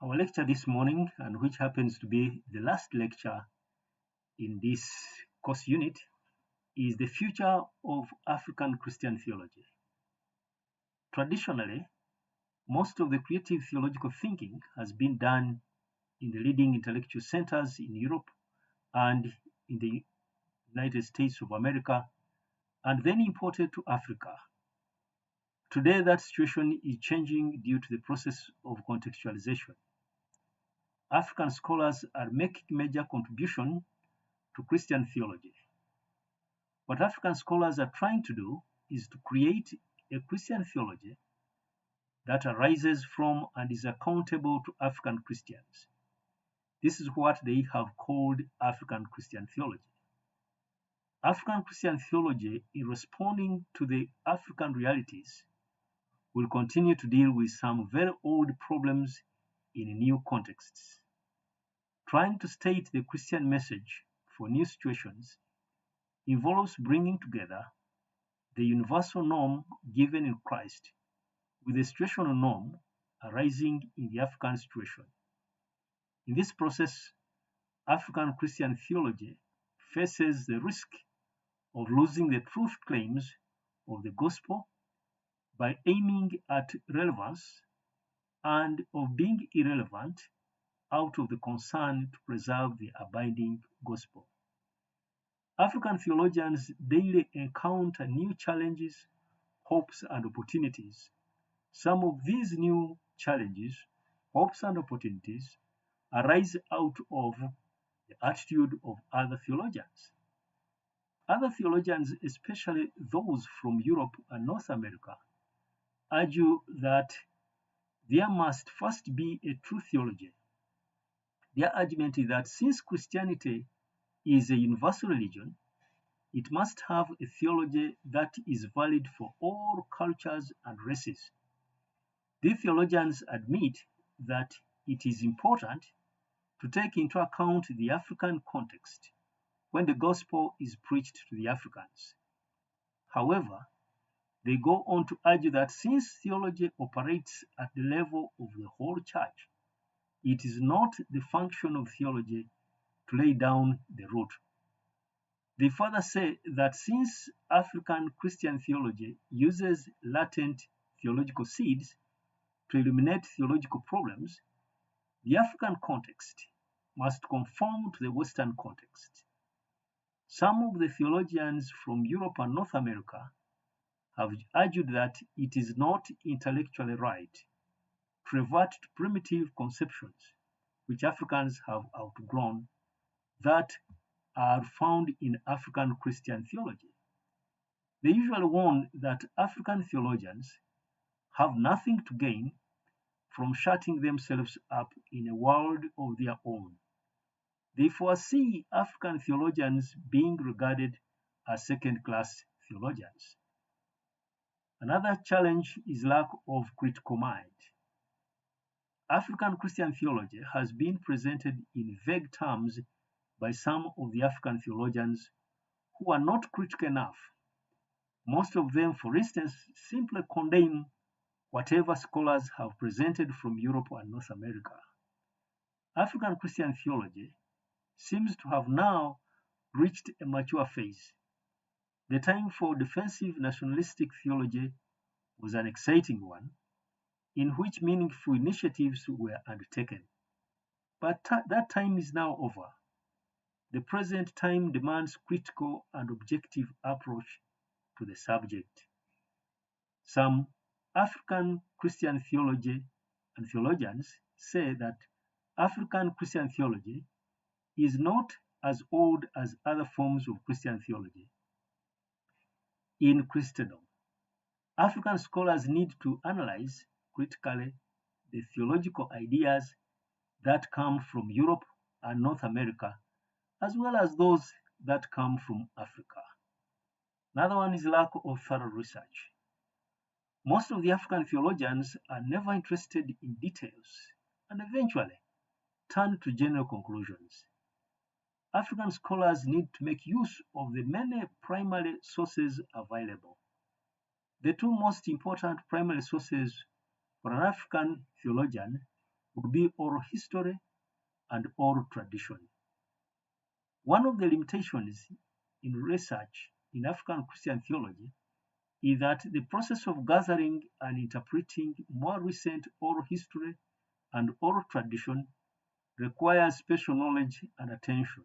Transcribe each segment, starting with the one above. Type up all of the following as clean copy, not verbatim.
Our lecture this morning, and which happens to be the last lecture in this course unit, is the future of African Christian theology. Traditionally, most of the creative theological thinking has been done in the leading intellectual centers in Europe and in the United States of America, and then imported to Africa. Today, that situation is changing due to the process of contextualization. African scholars are making major contribution to Christian theology. What African scholars are trying to do is to create a Christian theology that arises from and is accountable to African Christians. This is what they have called African Christian theology. African Christian theology, in responding to the African realities, will continue to deal with some very old problems in new contexts. Trying to state the Christian message for new situations involves bringing together the universal norm given in Christ with the situational norm arising in the African situation. In this process, African Christian theology faces the risk of losing the truth claims of the gospel by aiming at relevance and of being irrelevant out of the concern to preserve the abiding gospel. African theologians daily encounter new challenges, hopes, and opportunities. Some of these new challenges, hopes, and opportunities arise out of the attitude of other theologians. Other theologians, especially those from Europe and North America, argue that there must first be a true theology. Their argument is that since Christianity is a universal religion, it must have a theology that is valid for all cultures and races. These theologians admit that it is important to take into account the African context when the gospel is preached to the Africans. However, they go on to argue that since theology operates at the level of the whole church, it is not the function of theology to lay down the root. They further say that since African Christian theology uses latent theological seeds to illuminate theological problems, the African context must conform to the Western context. Some of the theologians from Europe and North America have argued that it is not intellectually right to revert to primitive conceptions which Africans have outgrown that are found in African Christian theology. They usually warn that African theologians have nothing to gain from shutting themselves up in a world of their own. They foresee African theologians being regarded as second-class theologians. Another challenge is lack of critical mind. African Christian theology has been presented in vague terms by some of the African theologians who are not critical enough. Most of them, for instance, simply condemn whatever scholars have presented from Europe and North America. African Christian theology seems to have now reached a mature phase. The time for defensive nationalistic theology was an exciting one, in which meaningful initiatives were undertaken. But that time is now over. The present time demands critical and objective approach to the subject. Some African Christian theology and theologians say that African Christian theology is not as old as other forms of Christian theology. In Christendom, African scholars need to analyze critically the theological ideas that come from Europe and North America, as well as those that come from Africa. Another one is lack of thorough research. Most of the African theologians are never interested in details and eventually turn to general conclusions. African scholars need to make use of the many primary sources available. The two most important primary sources for an African theologian would be oral history and oral tradition. One of the limitations in research in African Christian theology is that the process of gathering and interpreting more recent oral history and oral tradition requires special knowledge and attention.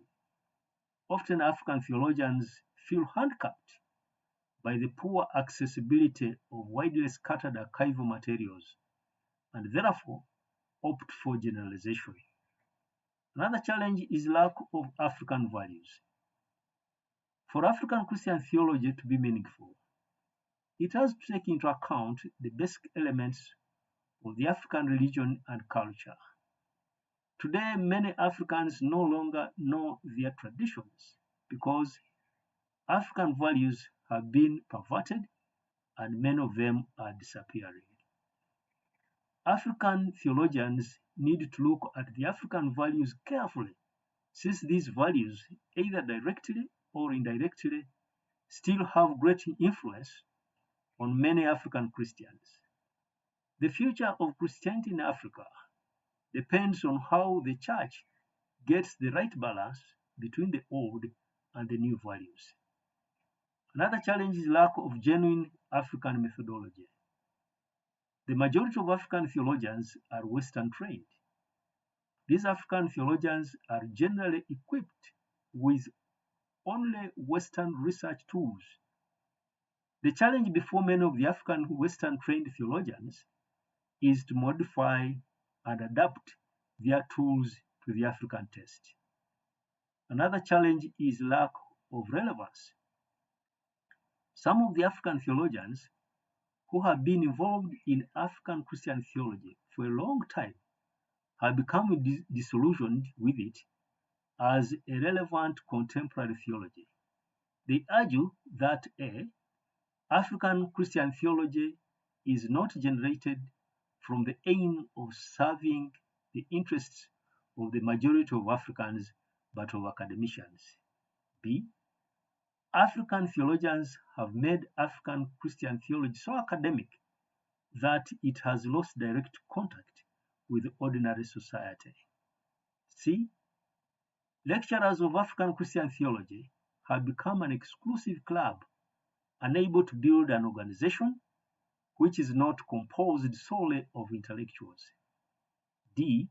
Often African theologians feel handicapped by the poor accessibility of widely scattered archival materials and therefore opt for generalization. Another challenge is lack of African values. For African Christian theology to be meaningful, it has to take into account the basic elements of the African religion and culture. Today, many Africans no longer know their traditions because African values have been perverted and many of them are disappearing. African theologians need to look at the African values carefully, since these values, either directly or indirectly, still have great influence on many African Christians. The future of Christianity in Africa depends on how the church gets the right balance between the old and the new values. Another challenge is lack of genuine African methodology. The majority of African theologians are Western trained. These African theologians are generally equipped with only Western research tools. The challenge before many of the African Western trained theologians is to modify and adapt their tools to the African taste. Another challenge is lack of relevance. Some of the African theologians who have been involved in African Christian theology for a long time have become disillusioned with it as a relevant contemporary theology. They argue that African Christian theology is not generated from the aim of serving the interests of the majority of Africans, but of academicians. B. African theologians have made African Christian theology so academic that it has lost direct contact with ordinary society. C. Lecturers of African Christian theology have become an exclusive club, unable to build an organization which is not composed solely of intellectuals. D.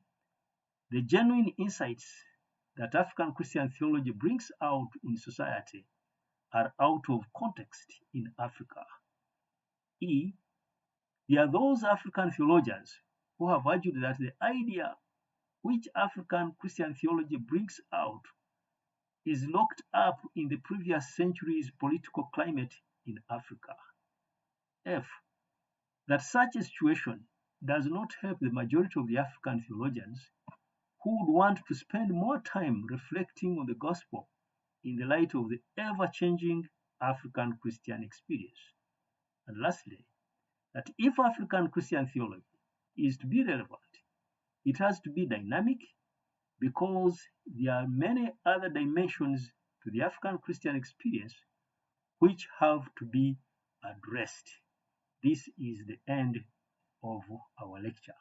The genuine insights that African Christian theology brings out in society are out of context in Africa. E. There are those African theologians who have argued that the idea which African Christian theology brings out is locked up in the previous century's political climate in Africa. F. That such a situation does not help the majority of the African theologians who would want to spend more time reflecting on the gospel in the light of the ever-changing African Christian experience. And lastly, that if African Christian theology is to be relevant, it has to be dynamic because there are many other dimensions to the African Christian experience which have to be addressed. This is the end of our lecture.